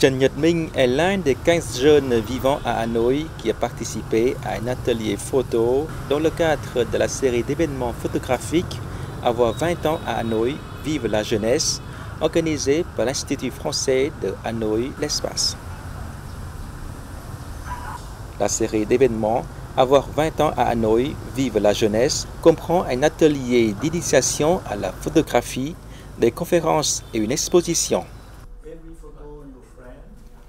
Trần Nhật Minh est l'un des 15 jeunes vivants à Hanoï qui a participé à un atelier photo dans le cadre de la série d'événements photographiques Avoir 20 ans à Hanoï, Vive la jeunesse, organisée par l'Institut français de Hanoï, l'Espace. La série d'événements Avoir 20 ans à Hanoï, Vive la jeunesse comprend un atelier d'initiation à la photographie, des conférences et une exposition.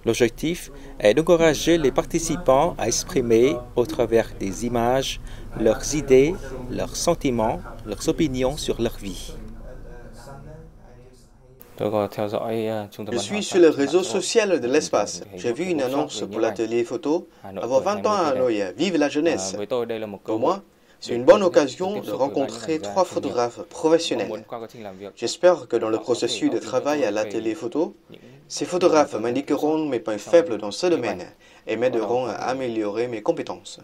L'objectif est d'encourager les participants à exprimer, au travers des images, leurs idées, leurs sentiments, leurs opinions sur leur vie. Je suis sur le réseau social de l'espace. J'ai vu une annonce pour l'atelier photo Avoir 20 ans à Hanoï, Vive la jeunesse. Pour moi, c'est une bonne occasion de rencontrer 3 photographes professionnels. J'espère que dans le processus de travail à l'atelier photo, ces photographes m'indiqueront mes points faibles dans ce domaine et m'aideront à améliorer mes compétences.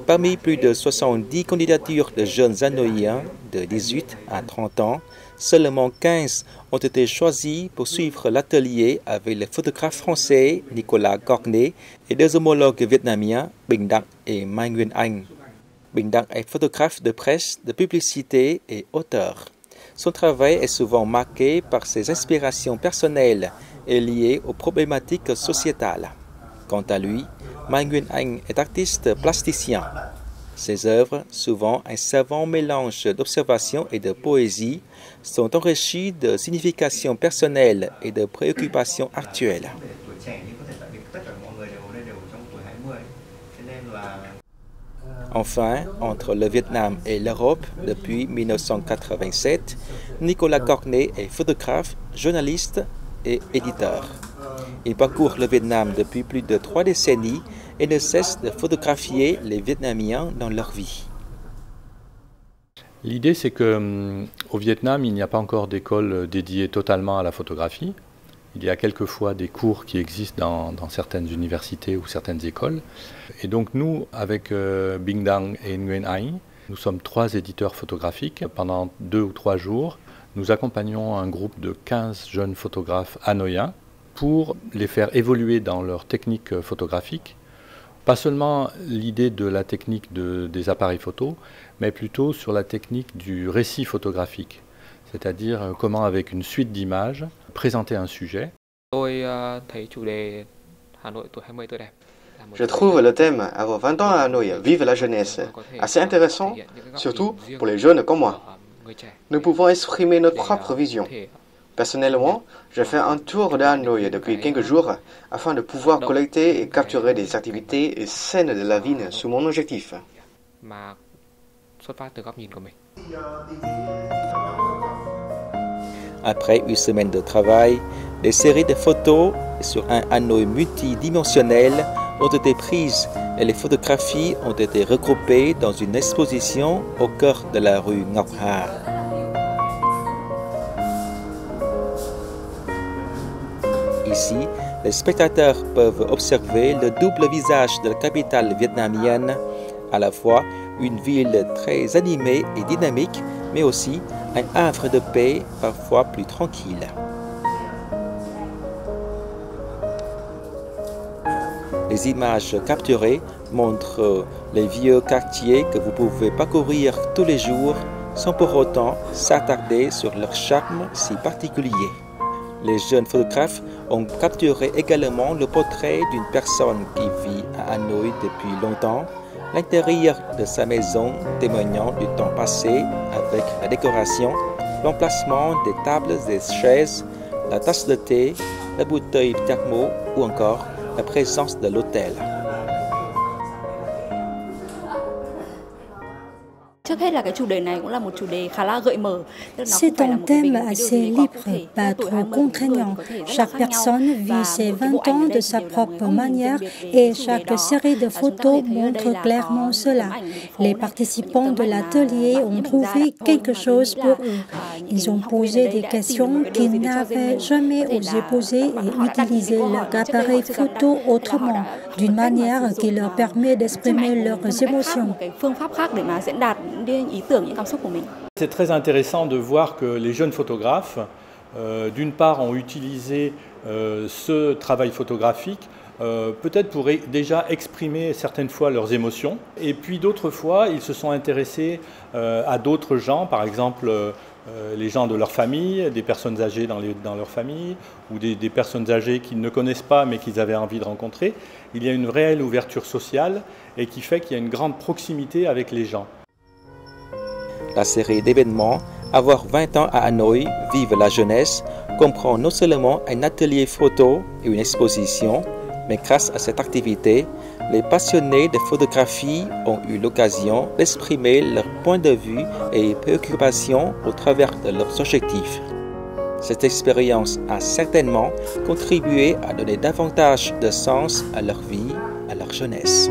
Parmi plus de 70 candidatures de jeunes Hanoïens de 18 à 30 ans, seulement 15 ont été choisis pour suivre l'atelier avec le photographe français Nicolas Cornet et 2 homologues vietnamiens, Bình Đặng et Mai Nguyên Anh. Bình Đặng est photographe de presse, de publicité et auteur. Son travail est souvent marqué par ses inspirations personnelles et liées aux problématiques sociétales. Quant à lui, Mai Nguyên Anh est artiste plasticien. Ses œuvres, souvent un savant mélange d'observation et de poésie, sont enrichies de significations personnelles et de préoccupations actuelles. Enfin, entre le Vietnam et l'Europe, depuis 1987, Nicolas Cornet est photographe, journaliste et éditeur. Il parcourt le Vietnam depuis plus de 3 décennies et ne cesse de photographier les Vietnamiens dans leur vie. L'idée, c'est qu'au Vietnam, il n'y a pas encore d'école dédiée totalement à la photographie. Il y a quelquefois des cours qui existent dans certaines universités ou certaines écoles. Et donc nous, avec Bình Đặng et Nguyen Anh, nous sommes 3 éditeurs photographiques. Pendant 2 ou 3 jours, nous accompagnons un groupe de 15 jeunes photographes hanoïens pour les faire évoluer dans leur technique photographique. Pas seulement l'idée de la technique des appareils photo, mais plutôt sur la technique du récit photographique. C'est-à-dire comment, avec une suite d'images, présenter un sujet. Je trouve le thème Avoir 20 ans à Hanoï, Vive la jeunesse assez intéressant, surtout pour les jeunes comme moi. Nous pouvons exprimer notre propre vision. Personnellement, je fais un tour de Hanoï depuis quelques jours afin de pouvoir collecter et capturer des activités et scènes de la ville sous mon objectif. Après une semaine de travail, des séries de photos sur un Hanoï multidimensionnel ont été prises et les photographies ont été regroupées dans une exposition au cœur de la rue Ngọc Hà. Ici, les spectateurs peuvent observer le double visage de la capitale vietnamienne, à la fois une ville très animée et dynamique, mais aussi un havre de paix parfois plus tranquille. Les images capturées montrent les vieux quartiers que vous pouvez parcourir tous les jours sans pour autant s'attarder sur leur charme si particulier. Les jeunes photographes ont capturé également le portrait d'une personne qui vit à Hanoï depuis longtemps, l'intérieur de sa maison témoignant du temps passé avec la décoration, l'emplacement des tables et des chaises, la tasse de thé, la bouteille de thermo ou encore la présence de l'hôtel. C'est un thème assez libre, pas trop contraignant. Chaque personne vit ses 20 ans de sa propre manière et chaque série de photos montre clairement cela. Les participants de l'atelier ont trouvé quelque chose pour eux. Ils ont posé des questions qu'ils n'avaient jamais osé poser et utilisé leur appareil photo autrement, d'une manière qui leur permet d'exprimer leurs émotions. C'est très intéressant de voir que les jeunes photographes, d'une part, ont utilisé ce travail photographique peut-être pour déjà exprimer certaines fois leurs émotions. Et puis d'autres fois, ils se sont intéressés à d'autres gens, par exemple les gens de leur famille, des personnes âgées dans leur famille, ou des personnes âgées qu'ils ne connaissent pas mais qu'ils avaient envie de rencontrer. Il y a une réelle ouverture sociale et qui fait qu'il y a une grande proximité avec les gens. La série d'événements Avoir 20 ans à Hanoï, Vive la jeunesse comprend non seulement un atelier photo et une exposition, mais grâce à cette activité, les passionnés de photographie ont eu l'occasion d'exprimer leur point de vue et préoccupations au travers de leurs objectifs. Cette expérience a certainement contribué à donner davantage de sens à leur vie, à leur jeunesse.